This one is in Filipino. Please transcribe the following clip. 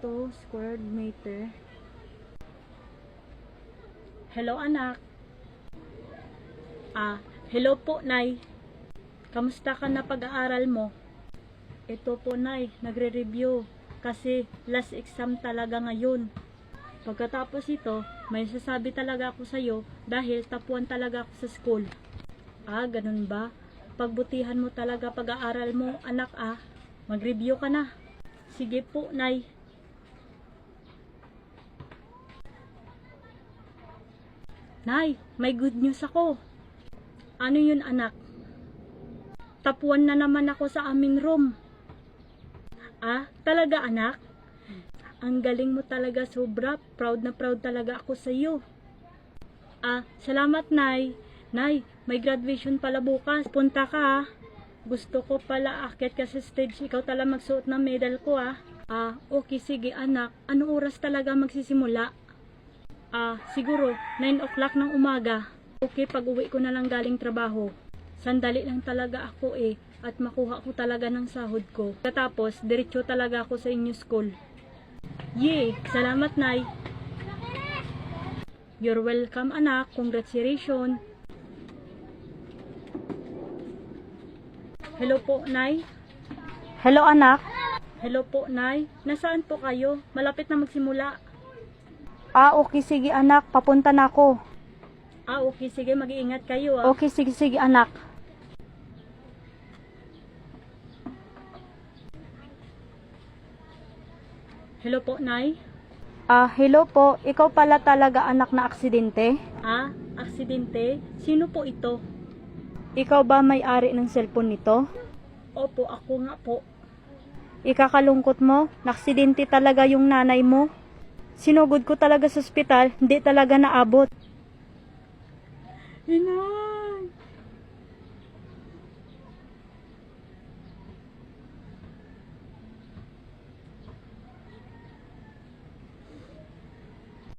2 squared meter. Hello anak. Hello po Nay. Kamusta ka na pag-aaral mo? Ito po Nay, nagre-review kasi last exam talaga ngayon. Pagkatapos ito, may sasabi talaga ako sa'yo dahil tapuan talaga ako sa school. Ganun ba? Pagbutihan mo talaga pag-aaral mo anak Mag-review ka na. Sige po Nay. Nay, may good news ako. Ano yun anak? Tapuan na naman ako sa aming room. Talaga anak? Ang galing mo talaga sobra. Proud na proud talaga ako sa iyo. Salamat Nay. Nay, may graduation pala bukas. Punta ka Gusto ko pala aakyat ka sa stage. Ikaw talaga magsuot ng medal ko Okay sige anak. Ano oras talaga magsisimula? Siguro 9 o'clock ng umaga. Okay, pag uwi ko na lang galing trabaho. Sandali lang talaga ako at makuha ko talaga ng sahod ko. Katapos, diretso talaga ako sa inyo school. Salamat Nay. You're welcome anak. Congratulations. Hello po Nay. Hello anak. Hello po Nay. Nasaan po kayo? Malapit na magsimula. Okay, sige anak, papunta na ako. Okay, sige, mag-iingat kayo Okay, sige anak. Hello po, Nay. Hello po, ikaw pala talaga anak na aksidente? Aksidente? Sino po ito? Ikaw ba may-ari ng cellphone nito? Opo, ako nga po. Ikakalungkot mo, naksidente talaga yung nanay mo. Sinugod ko talaga sa ospital, hindi talaga naabot. Ina!